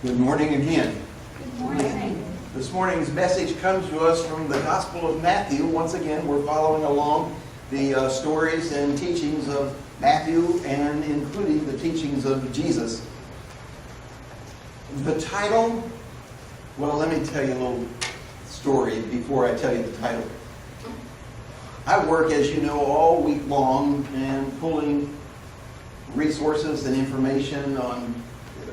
Good morning again. Good morning. This morning's message comes to us from the Gospel of Matthew. Once again, we're following along the stories and teachings of Matthew and including the teachings of Jesus. The title, well, let me tell you a little story before I tell you the title. I work, as you know, all week long and pulling resources and information on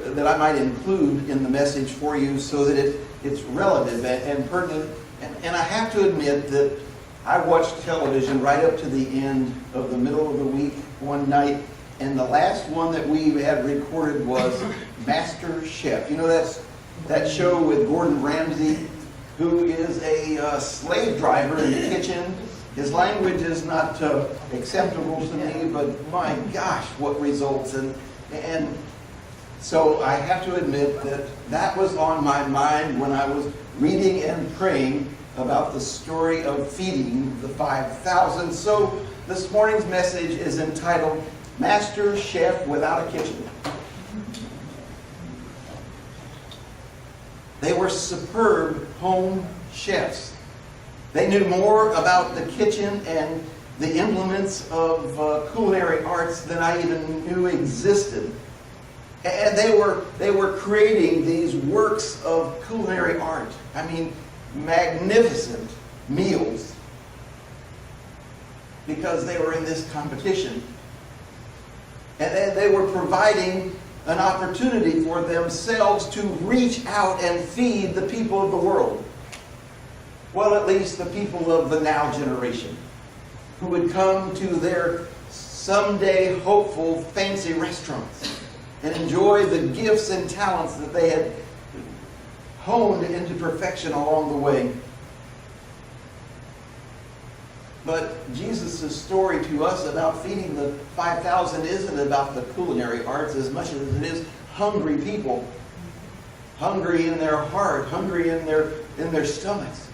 that I might include in the message for you so that it's relative and pertinent. And I have to admit that I watched television right up to the end of the middle of the week one night, and the last one that we had recorded was Master Chef. You know, that show with Gordon Ramsay, who is a slave driver in the kitchen. His language is not acceptable to me, but my gosh, what results. And so I have to admit that was on my mind when I was reading and praying about the story of feeding the 5,000. So this morning's message is entitled, Master Chef Without a Kitchen. They were superb home chefs. They knew more about the kitchen and the implements of culinary arts than I even knew existed. And they were creating these works of culinary art. I mean, magnificent meals, because they were in this competition. And they were providing an opportunity for themselves to reach out and feed the people of the world. Well, at least the people of the now generation, who would come to their someday hopeful fancy restaurants and enjoy the gifts and talents that they had honed into perfection along the way. But Jesus' story to us about feeding the 5,000 isn't about the culinary arts as much as it is hungry people. Hungry in their heart, hungry in their stomachs.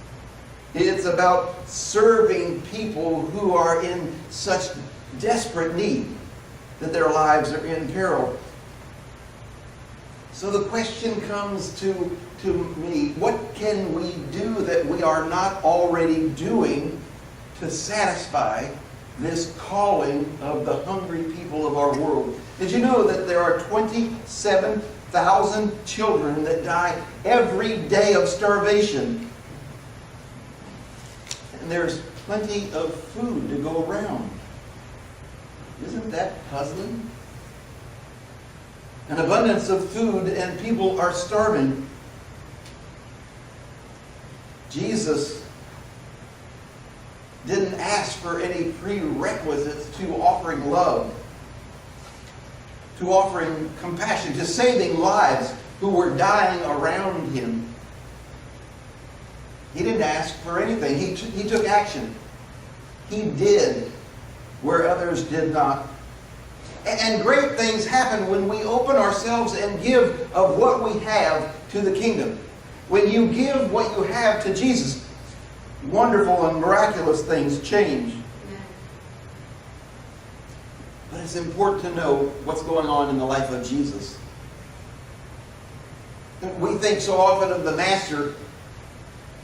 It's about serving people who are in such desperate need that their lives are in peril. So the question comes to me, what can we do that we are not already doing to satisfy this calling of the hungry people of our world? Did you know that there are 27,000 children that die every day of starvation? And there's plenty of food to go around. Isn't that puzzling? An abundance of food and people are starving. Jesus didn't ask for any prerequisites to offering love, to offering compassion, to saving lives who were dying around him. He didn't ask for anything. He took action. He did where others did not. And great things happen when we open ourselves and give of what we have to the kingdom. When you give what you have to Jesus, wonderful and miraculous things change. But it's important to know what's going on in the life of Jesus. We think so often of the Master.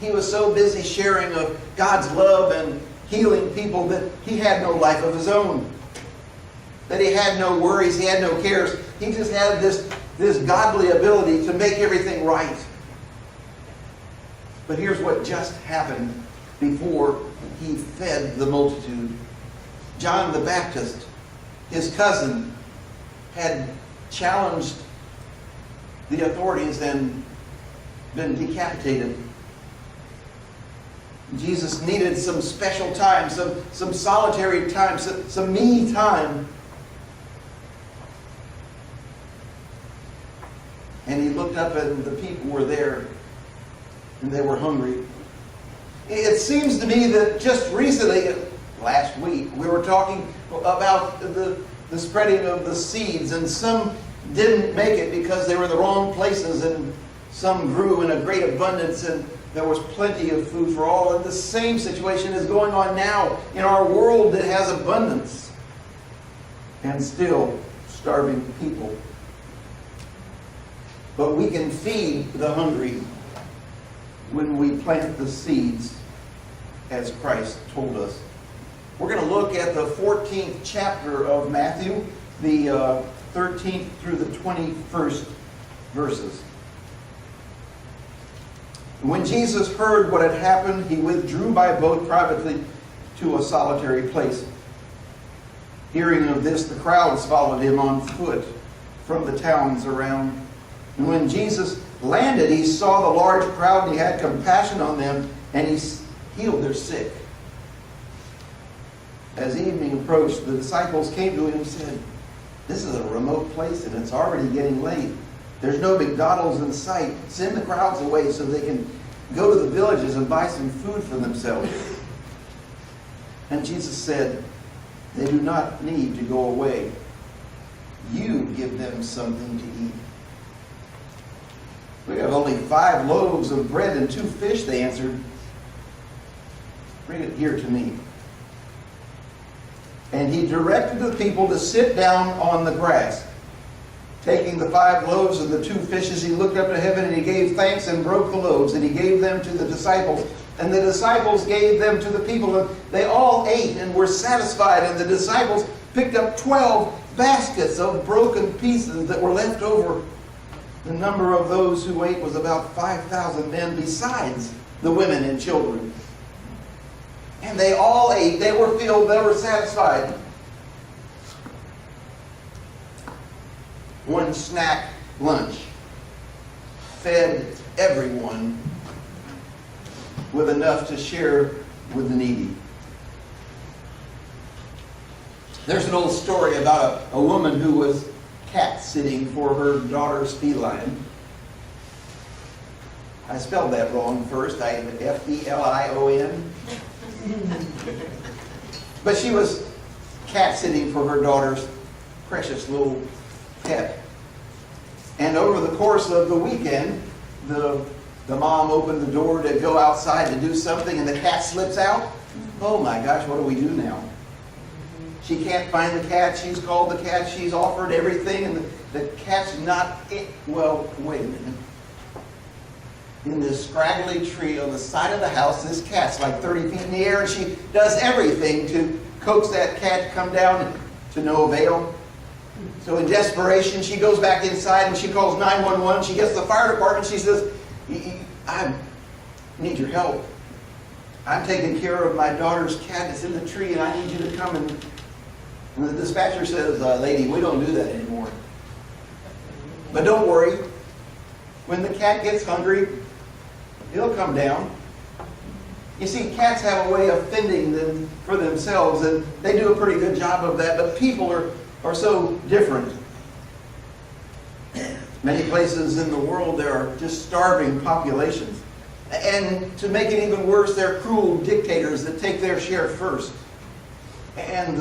He was so busy sharing of God's love and healing people that he had no life of his own. That he had no worries, he had no cares. He just had this godly ability to make everything right. But here's what just happened before he fed the multitude. John the Baptist, his cousin, had challenged the authorities and been decapitated. Jesus needed some special time, some solitary time, some me time. And he looked up and the people were there and they were hungry. It seems to me that just recently, last week, we were talking about the spreading of the seeds, and some didn't make it because they were in the wrong places, and some grew in a great abundance, and there was plenty of food for all. And the same situation is going on now in our world that has abundance and still starving people. But we can feed the hungry when we plant the seeds as Christ told us. We're going to look at the 14th chapter of Matthew, the 13th through the 21st verses. When Jesus heard what had happened, he withdrew by boat privately to a solitary place. Hearing of this, the crowds followed him on foot from the towns around. And when Jesus landed, he saw the large crowd, and he had compassion on them, and he healed their sick. As evening approached, the disciples came to him and said, "This is a remote place, and it's already getting late. There's no McDonald's in sight. Send the crowds away so they can go to the villages and buy some food for themselves." And Jesus said, "They do not need to go away. You give them something to eat." "We have only 5 loaves of bread and 2 fish," they answered. "Bring it here to me." And he directed the people to sit down on the grass. Taking the 5 loaves and the 2 fishes, he looked up to heaven and he gave thanks and broke the loaves, and he gave them to the disciples. And the disciples gave them to the people, and they all ate and were satisfied. And the disciples picked up 12 baskets of broken pieces that were left over. The number of those who ate was about 5,000 men, besides the women and children. And they all ate. They were filled. They were satisfied. One snack lunch fed everyone with enough to share with the needy. There's an old story about a woman who was cat sitting for her daughter's feline. I spelled that wrong first. F-E-L-I-O-N. But she was cat sitting for her daughter's precious little pet. And over the course of the weekend, the mom opened the door to go outside to do something, and the cat slips out. Oh my gosh, what do we do now? She can't find the cat. She's called the cat. She's offered everything, and the cat's not it. Well, wait a minute. In this scraggly tree on the side of the house, this cat's like 30 feet in the air, and she does everything to coax that cat to come down, to no avail. So in desperation, she goes back inside and she calls 911. She gets the fire department. She says, "I need your help. I'm taking care of my daughter's cat that's in the tree, and I need you to come." And the dispatcher says, "Lady, we don't do that anymore. But don't worry. When the cat gets hungry, it'll come down." You see, cats have a way of fending them for themselves, and they do a pretty good job of that. But people are so different. Many places in the world, there are just starving populations. And to make it even worse, they're cruel dictators that take their share first. And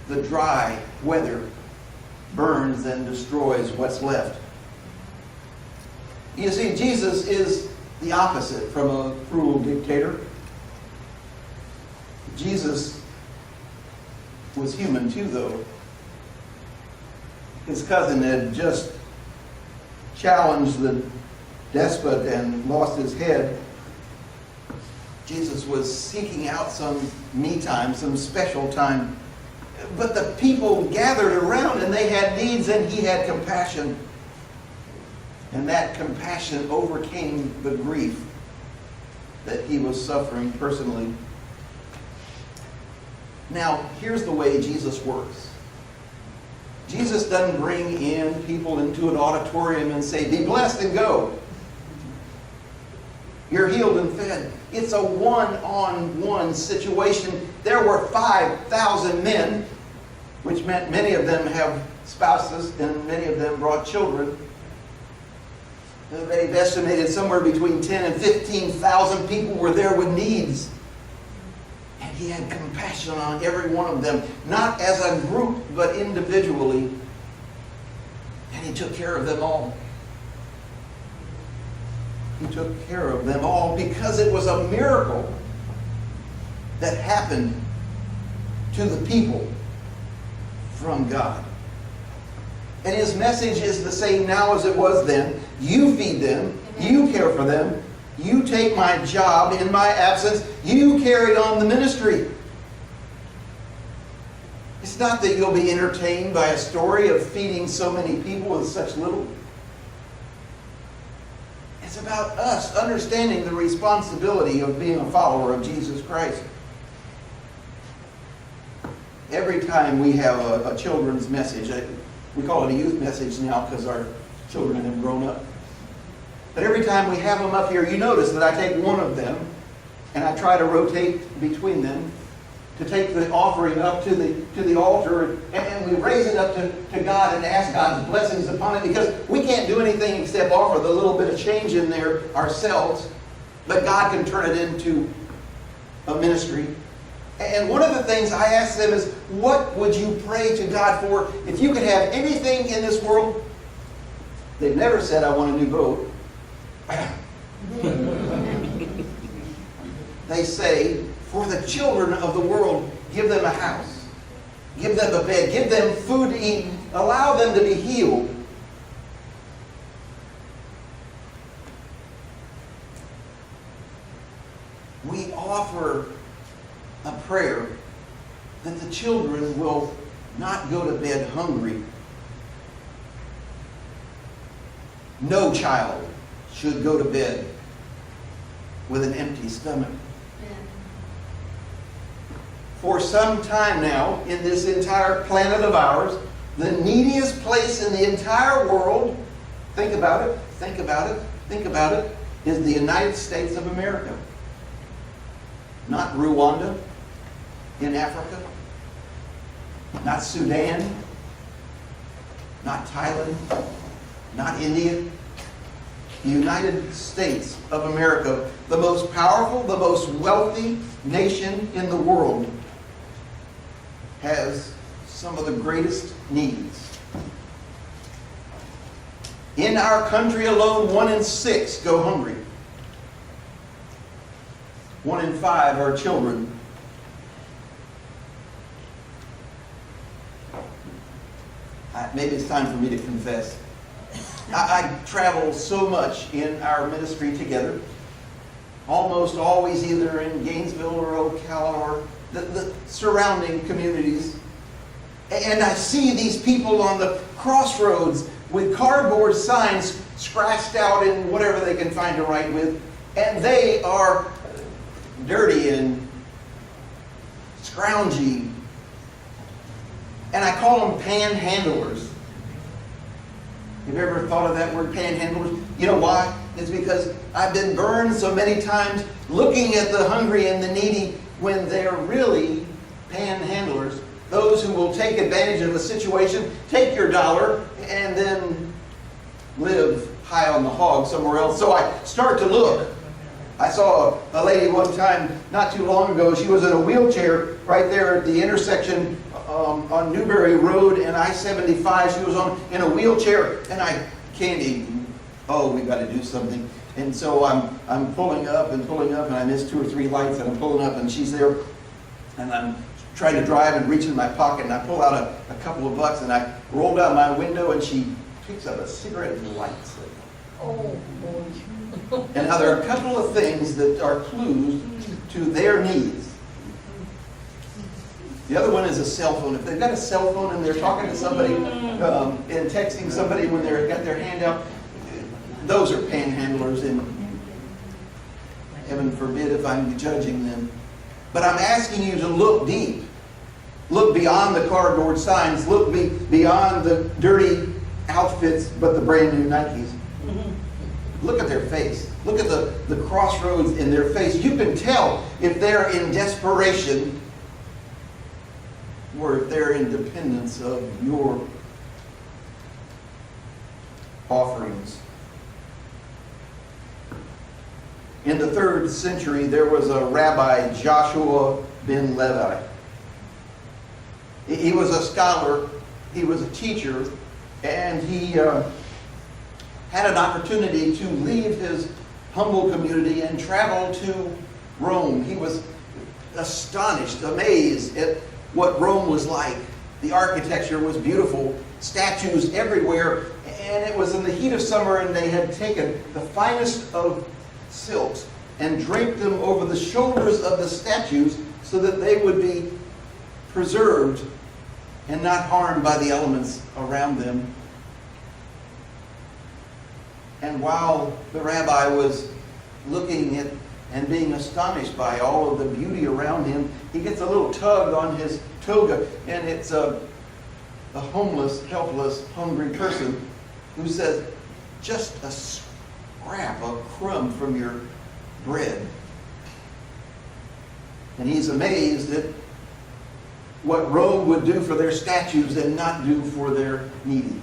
the dry weather burns and destroys what's left. You see, Jesus is the opposite from a cruel dictator. Jesus was human too, though. His cousin had just challenged the despot and lost his head. Jesus was seeking out some me time, some special time. But the people gathered around and they had needs, and he had compassion. And that compassion overcame the grief that he was suffering personally. Now, here's the way Jesus works. Jesus doesn't bring in people into an auditorium and say, "Be blessed and go. You're healed and fed." It's a one-on-one situation. There were 5,000 men, which meant many of them have spouses and many of them brought children. They've estimated somewhere between 10 and 15,000 people were there with needs. And he had compassion on every one of them, not as a group, but individually. And he took care of them all. He took care of them all because it was a miracle that happened to the people from God. And his message is the same now as it was then. You feed them. You care for them. You take my job in my absence. You carry on the ministry. It's not that you'll be entertained by a story of feeding so many people with such little. It's about us understanding the responsibility of being a follower of Jesus Christ. Every time we have a children's message, we call it a youth message now because our children have grown up. But every time we have them up here, you notice that I take one of them and I try to rotate between them to take the offering up to the altar, and we raise it up to God and ask God's blessings upon it, because we can't do anything except offer the little bit of change in there ourselves, but God can turn it into a ministry. And one of the things I ask them is, what would you pray to God for if you could have anything in this world? They've never said, I want a new boat. They say, for the children of the world, give them a house. Give them a bed. Give them food to eat. Allow them to be healed. We offer a prayer that the children will not go to bed hungry. No child should go to bed with an empty stomach. For some time now, in this entire planet of ours, the neediest place in the entire world, think about it, is the United States of America. Not Rwanda in Africa, not Sudan, not Thailand, not India. The United States of America, the most powerful, the most wealthy nation in the world, has some of the greatest needs. In our country alone, 1 in 6 go hungry. 1 in 5 are children. Maybe it's time for me to confess. I travel so much in our ministry together, almost always either in Gainesville or Ocala or the surrounding communities. And I see these people on the crossroads with cardboard signs scratched out in whatever they can find to write with. And they are dirty and scroungy. And I call them panhandlers. Have you ever thought of that word, panhandlers? You know why? It's because I've been burned so many times looking at the hungry and the needy when they're really panhandlers. Those who will take advantage of a situation, take your dollar, and then live high on the hog somewhere else. So I start to look. I saw a lady one time not too long ago. She was in a wheelchair right there at the intersection on Newberry Road and I-75. She was in a wheelchair, and I can't even, we've got to do something. And so I'm pulling up, and I miss 2 or 3 lights, and I'm pulling up, and she's there, and I'm trying to drive and reach in my pocket, and I pull out a couple of bucks, and I roll down my window, and she picks up a cigarette and lights it. Oh, boy. And now there are a couple of things that are clues to their needs. The other one is a cell phone. If they've got a cell phone and they're talking to somebody and texting somebody when they've got their hand out, those are panhandlers, and heaven forbid if I'm judging them. But I'm asking you to look deep. Look beyond the cardboard signs. Look beyond the dirty outfits, but the brand new Nikes. Look at their face. Look at the crossroads in their face. You can tell if they're in desperation or if they're in dependence of your offerings. In the 3rd century, there was a Rabbi, Joshua ben Levi. He was a scholar, he was a teacher, and he had an opportunity to leave his humble community and travel to Rome. He was astonished, amazed at what Rome was like. The architecture was beautiful, statues everywhere, and it was in the heat of summer, and they had taken the finest of silks and draped them over the shoulders of the statues so that they would be preserved and not harmed by the elements around them. And while the rabbi was looking at and being astonished by all of the beauty around him, he gets a little tug on his toga, and it's a homeless, helpless, hungry person who says, "Just a scrap, a crumb from your bread." And he's amazed at what Rome would do for their statues and not do for their needy.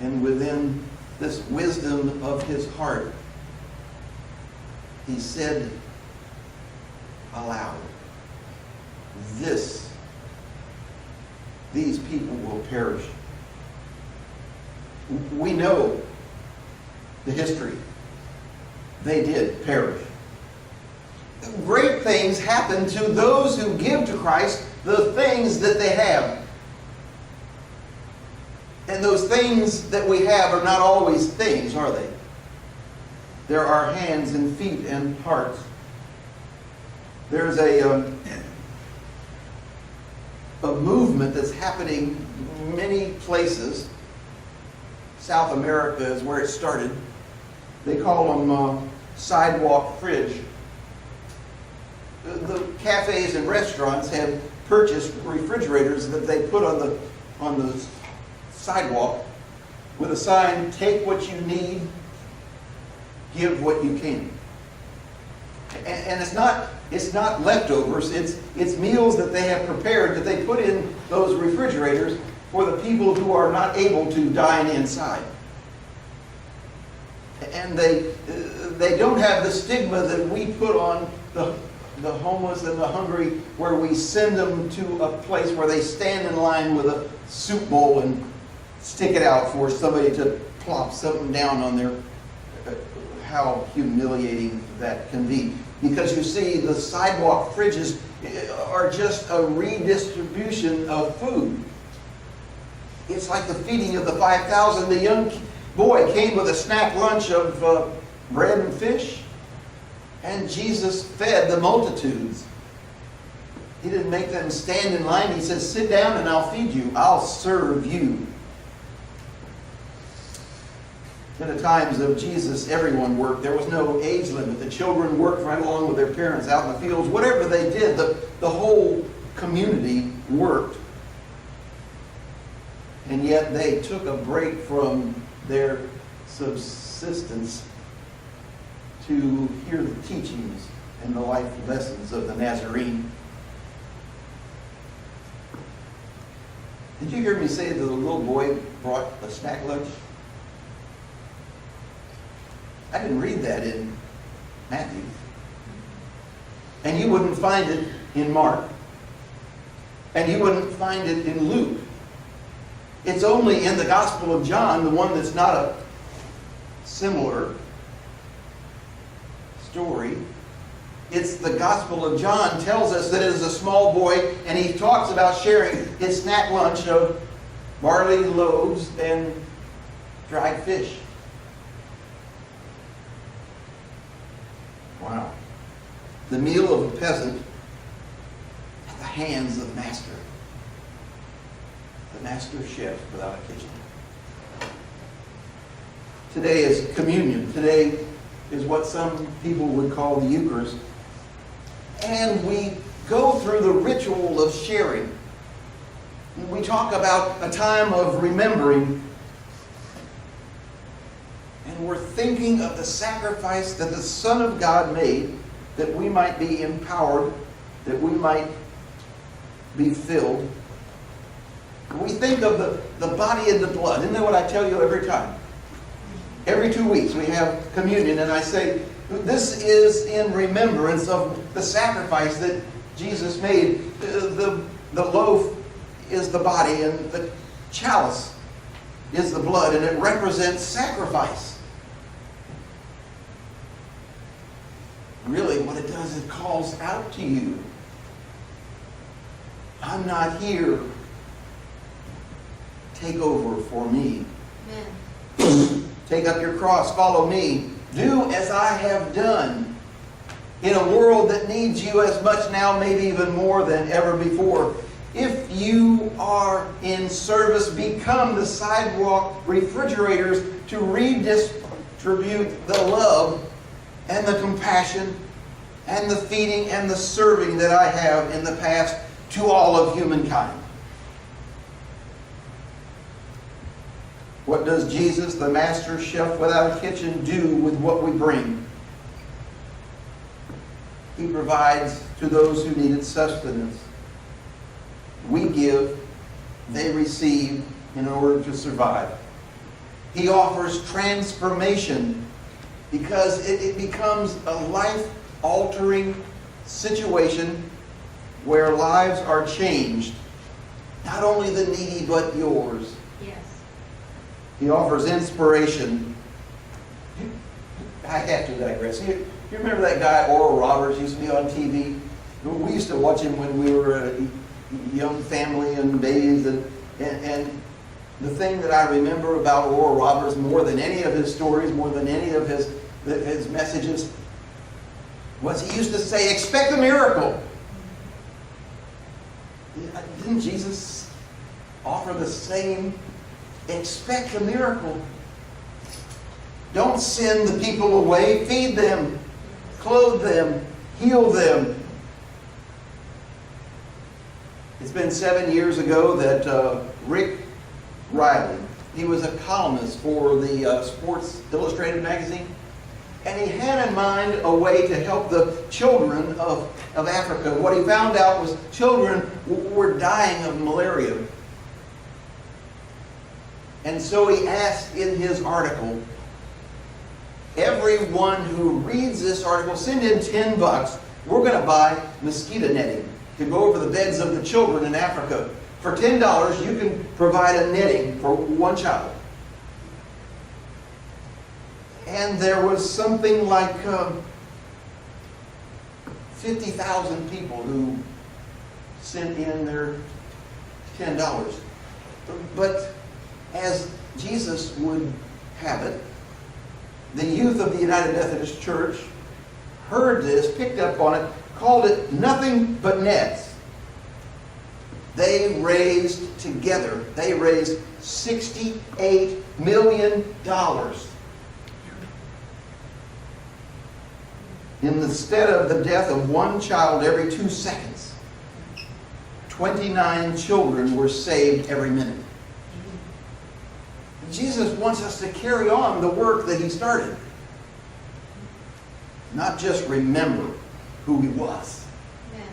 And within this wisdom of his heart, he said aloud, these people will perish. We know the history. They did perish. Great things happen to those who give to Christ the things that they have. And those things that we have are not always things, are they? There are hands and feet and hearts. There's a movement that's happening in many places. South America is where it started. They call them sidewalk fridge. The cafes and restaurants have purchased refrigerators that they put on the sidewalk with a sign, "Take what you need, give what you can." And it's not leftovers. It's meals that they have prepared that they put in those refrigerators for the people who are not able to dine inside. And they don't have the stigma that we put on the homeless and the hungry, where we send them to a place where they stand in line with a soup bowl and stick it out for somebody to plop something down on their... How humiliating that can be. Because you see, the sidewalk fridges are just a redistribution of food. It's like the feeding of the 5,000. The young boy came with a snack lunch of bread and fish, and Jesus fed the multitudes. He didn't make them stand in line. He says, "Sit down and I'll feed you. I'll serve you." In the times of Jesus, everyone worked. There was no age limit. The children worked right along with their parents out in the fields. Whatever they did, the whole community worked. And yet they took a break from their subsistence to hear the teachings and the life lessons of the Nazarene. Did you hear me say that the little boy brought a snack lunch? I didn't read that in Matthew. And you wouldn't find it in Mark. And you wouldn't find it in Luke. It's only in the Gospel of John, the one that's not a similar story. It's the Gospel of John tells us that it is a small boy, and he talks about sharing his snack lunch of barley loaves and dried fish. Wow. The meal of a peasant at the hands of the master. The master chef without a kitchen. Today is communion. Today is what some people would call the Eucharist. And we go through the ritual of sharing. We talk about a time of remembering. And we're thinking of the sacrifice that the Son of God made, that we might be empowered, that we might be filled. We think of the body and the blood. Isn't that what I tell you every time? Every 2 weeks we have communion, and I say, this is in remembrance of the sacrifice that Jesus made. The loaf is the body, and the chalice is the blood, and it represents sacrifice. Really, what it does, it calls out to you. I'm not here. Take over for me. Amen. Take up your cross, follow me. Do as I have done. In a world that needs you as much now, maybe even more than ever before. If you are in service, become the sidewalk refrigerators to redistribute the love and the compassion and the feeding and the serving that I have in the past to all of humankind. What does Jesus, the master chef without a kitchen, do with what we bring? He provides to those who needed sustenance. We give, they receive in order to survive. He offers transformation because it becomes a life-altering situation where lives are changed. Not only the needy, but yours. Yes. He offers inspiration. I have to digress. You remember that guy, Oral Roberts, used to be on TV? We used to watch him when we were a young family and babies. And the thing that I remember about Oral Roberts more than any of his stories, more than any of his messages, was he used to say, expect a miracle. Didn't Jesus offer the same? Expect a miracle. Don't send the people away. Feed them, clothe them, heal them. It's been 7 years ago that Rick Riley, he was a columnist for the Sports Illustrated magazine, and he had in mind a way to help the children of Africa. What he found out was children were dying of malaria. And so he asked in his article, everyone who reads this article, send in $10. We're going to buy mosquito netting to go over the beds of the children in Africa. For $10, you can provide a netting for one child. And there was something like 50,000 people who sent in their $10. But as Jesus would have it, the youth of the United Methodist Church heard this, picked up on it, called it nothing but nets. They raised together, they raised $68 million. Instead of the death of one child every 2 seconds, 29 children were saved every minute. Jesus wants us to carry on the work that he started. Not just remember who he was. Amen.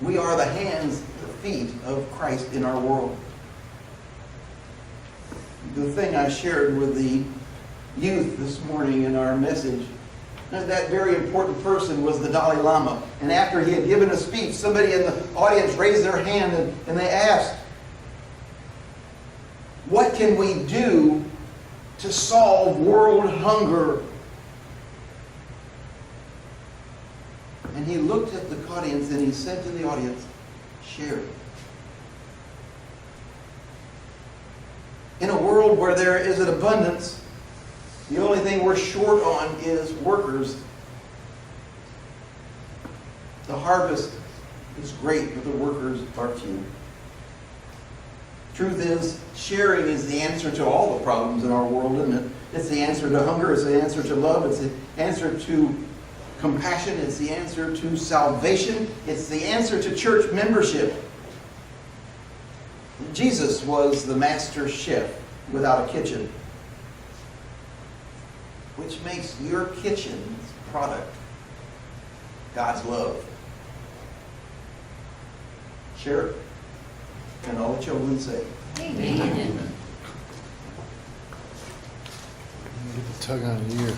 We are the hands, the feet of Christ in our world. The thing I shared with the youth this morning in our message, that very important person was the Dalai Lama. And after he had given a speech, somebody in the audience raised their hand and they asked, what can we do to solve world hunger? And he looked at the audience and he said to the audience, share it. In a world where there is an abundance, the only thing we're short on is workers. The harvest is great, but the workers are few. Truth is, sharing is the answer to all the problems in our world, isn't it? It's the answer to hunger, it's the answer to love, it's the answer to compassion, it's the answer to salvation, it's the answer to church membership. Jesus was the master chef without a kitchen, which makes your kitchen's product God's love. Share it. And all the children say, Amen. Get the tug on your ear.